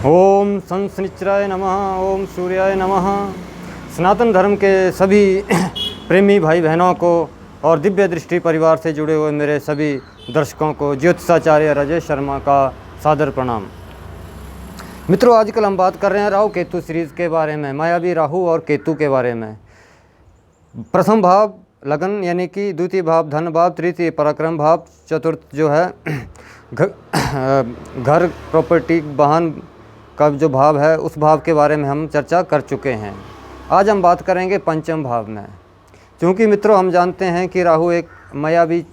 ओम संसनिचराय नमः। ओम सूर्याय नमः। सनातन धर्म के सभी प्रेमी भाई बहनों को और दिव्य दृष्टि परिवार से जुड़े हुए मेरे सभी दर्शकों को ज्योतिषाचार्य राजेश शर्मा का सादर प्रणाम। मित्रों, आजकल हम बात कर रहे हैं राहु केतु सीरीज़ के बारे में, मायावी राहु और केतु के बारे में। प्रथम भाव लगन यानी कि द्वितीय भाव धन भाव, तृतीय पराक्रम भाव, चतुर्थ जो है घर प्रॉपर्टी वाहन का जो भाव है उस भाव के बारे में हम चर्चा कर चुके हैं। आज हम बात करेंगे पंचम भाव में। क्योंकि मित्रों, हम जानते हैं कि राहु एक मायावी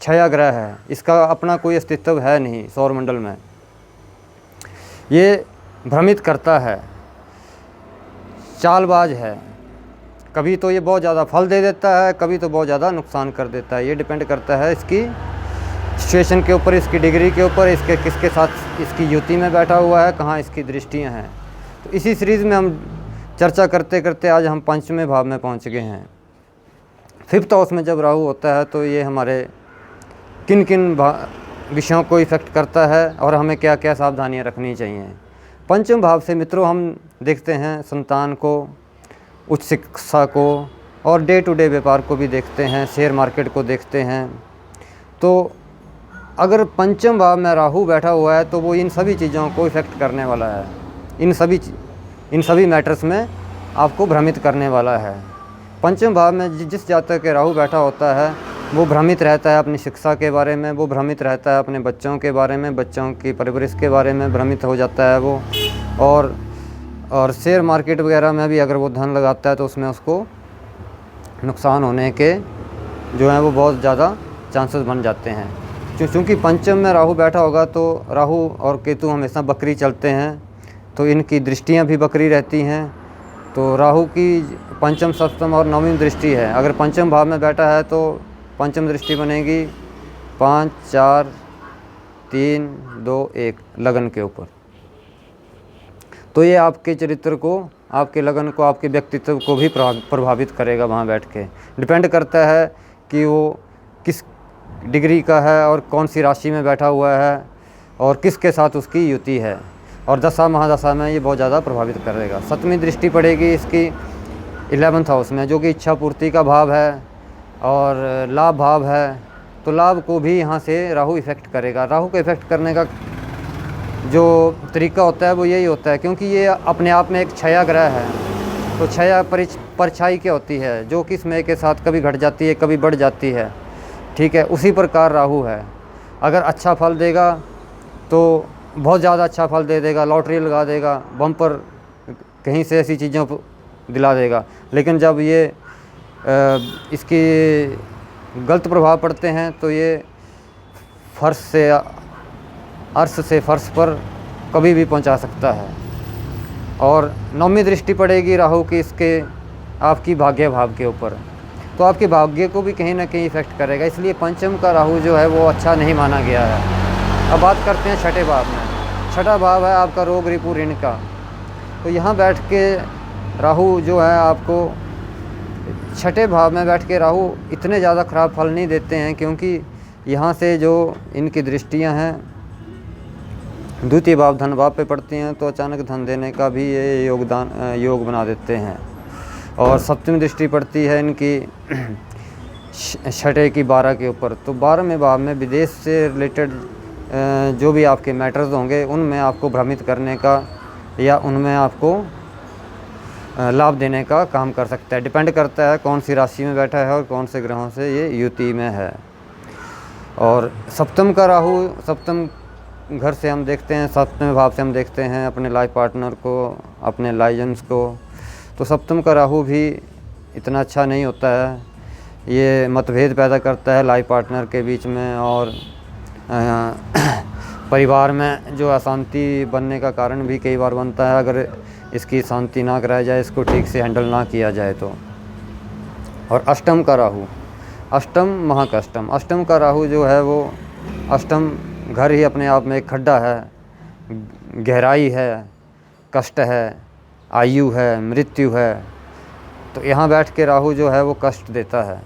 छाया ग्रह है, इसका अपना कोई अस्तित्व है नहीं सौरमंडल में। ये भ्रमित करता है, चालबाज है। कभी तो ये बहुत ज़्यादा फल दे देता है, कभी तो बहुत ज़्यादा नुकसान कर देता है। ये डिपेंड करता है इसकी सिचुएशन के ऊपर, इसकी डिग्री के ऊपर, इसके किसके साथ इसकी युति में बैठा हुआ है, कहाँ इसकी दृष्टियाँ हैं। तो इसी सीरीज़ में हम चर्चा करते करते आज हम पंचवें भाव में पहुँच गए हैं। फिफ्थ हाउस में जब राहु होता है तो ये हमारे किन किन विषयों को इफ़ेक्ट करता है और हमें क्या क्या सावधानियाँ रखनी चाहिए। पंचम भाव से मित्रों हम देखते हैं संतान को, उच्च शिक्षा को और डे टू डे व्यापार को भी देखते हैं, शेयर मार्केट को देखते हैं। तो अगर पंचम भाव में राहु बैठा हुआ है तो वो इन सभी चीज़ों को इफ़ेक्ट करने वाला है। इन सभी मैटर्स में आपको भ्रमित करने वाला है। पंचम भाव में जिस जातक के राहु बैठा होता है वो भ्रमित रहता है अपनी शिक्षा के बारे में, वो भ्रमित रहता है अपने बच्चों के बारे में, बच्चों की परवरिश के बारे में भ्रमित हो जाता है वो। और शेयर मार्केट वगैरह में भी अगर वो धन लगाता है तो उसमें उसको नुकसान होने के जो हैं वो बहुत ज़्यादा चांसेस बन जाते हैं। क्योंकि पंचम में राहु बैठा होगा तो राहु और केतु हमेशा बकरी चलते हैं, तो इनकी दृष्टियां भी बकरी रहती हैं। तो राहु की पंचम, सप्तम और नवमी दृष्टि है। अगर पंचम भाव में बैठा है तो पंचम दृष्टि बनेगी 5, 4, 3, 2, 1 लगन के ऊपर। तो ये आपके चरित्र को, आपके लगन को, आपके व्यक्तित्व को भी प्रभावित करेगा। वहाँ बैठ के डिपेंड करता है कि वो किस डिग्री का है और कौन सी राशि में बैठा हुआ है और किसके साथ उसकी युति है। और दशा महादशा में ये बहुत ज़्यादा प्रभावित करेगा। सप्तमी दृष्टि पड़ेगी इसकी 11th हाउस में, जो कि इच्छा पूर्ति का भाव है और लाभ भाव है। तो लाभ को भी यहाँ से राहु इफ़ेक्ट करेगा। राहु को इफ़ेक्ट करने का जो तरीका होता है वो यही होता है, क्योंकि ये अपने आप में एक छाया ग्रह है। तो छाया परछाई क्या होती है, जो कि समय के साथ कभी घट जाती है, कभी बढ़ जाती है। ठीक है, उसी प्रकार राहु है। अगर अच्छा फल देगा तो बहुत ज़्यादा अच्छा फल दे देगा, लॉटरी लगा देगा, बम्पर कहीं से ऐसी चीज़ों को दिला देगा। लेकिन जब ये इसकी गलत प्रभाव पड़ते हैं तो ये अर्श से फर्श पर कभी भी पहुंचा सकता है। और नवमी दृष्टि पड़ेगी राहु की इसके आपकी भाग्य भाव के ऊपर, तो आपके भाग्य को भी कहीं ना कहीं इफ़ेक्ट करेगा। इसलिए पंचम का राहु जो है वो अच्छा नहीं माना गया है। अब बात करते हैं छठे भाव में। छठा भाव है आपका रोग रिपु ऋण का। तो यहाँ बैठ के राहु जो है आपको छठे भाव में बैठ के राहु इतने ज़्यादा ख़राब फल नहीं देते हैं, क्योंकि यहाँ से जो इनकी दृष्टियाँ हैं द्वितीय भाव धन भाव पे पड़ती हैं, तो अचानक धन देने का भी ये योग बना देते हैं। और सप्तमी दृष्टि पड़ती है इनकी छठे की 12 के ऊपर। तो 12वें भाव में विदेश से रिलेटेड जो भी आपके मैटर्स होंगे उनमें आपको भ्रमित करने का या उनमें आपको लाभ देने का काम कर सकता है। डिपेंड करता है कौन सी राशि में बैठा है और कौन से ग्रहों से ये युति में है। और सप्तम का राहु, सप्तम घर से हम देखते हैं, सप्तम भाव से हम देखते हैं अपने लाइफ पार्टनर को, अपने लाइजन्स को। तो सप्तम का राहु भी इतना अच्छा नहीं होता है। ये मतभेद पैदा करता है लाइफ पार्टनर के बीच में और परिवार में जो अशांति बनने का कारण भी कई बार बनता है, अगर इसकी शांति ना कराया जाए, इसको ठीक से हैंडल ना किया जाए तो। और अष्टम का राहु, अष्टम महाकष्टम। अष्टम का राहु जो है वो, अष्टम घर ही अपने आप में एक खड्डा है, गहराई है, कष्ट है, आयु है, मृत्यु है। तो यहाँ बैठ के राहु जो है वो कष्ट देता है।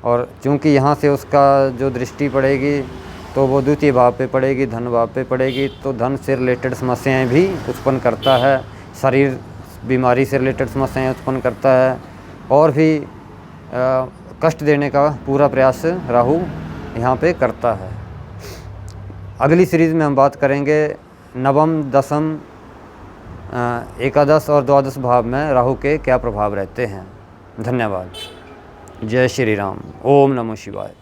और चूँकि यहाँ से उसका जो दृष्टि पड़ेगी तो वो द्वितीय भाव पे पड़ेगी, धन भाव पे पड़ेगी, तो धन से रिलेटेड समस्याएं भी उत्पन्न करता है, शरीर बीमारी से रिलेटेड समस्याएं उत्पन्न करता है, और भी कष्ट देने का पूरा प्रयास राहु यहाँ पे करता है। अगली सीरीज़ में हम बात करेंगे नवम, दसम, एकादश और द्वादश भाव में राहु के क्या प्रभाव रहते हैं। धन्यवाद। जय श्री राम। ओम नमो शिवाय।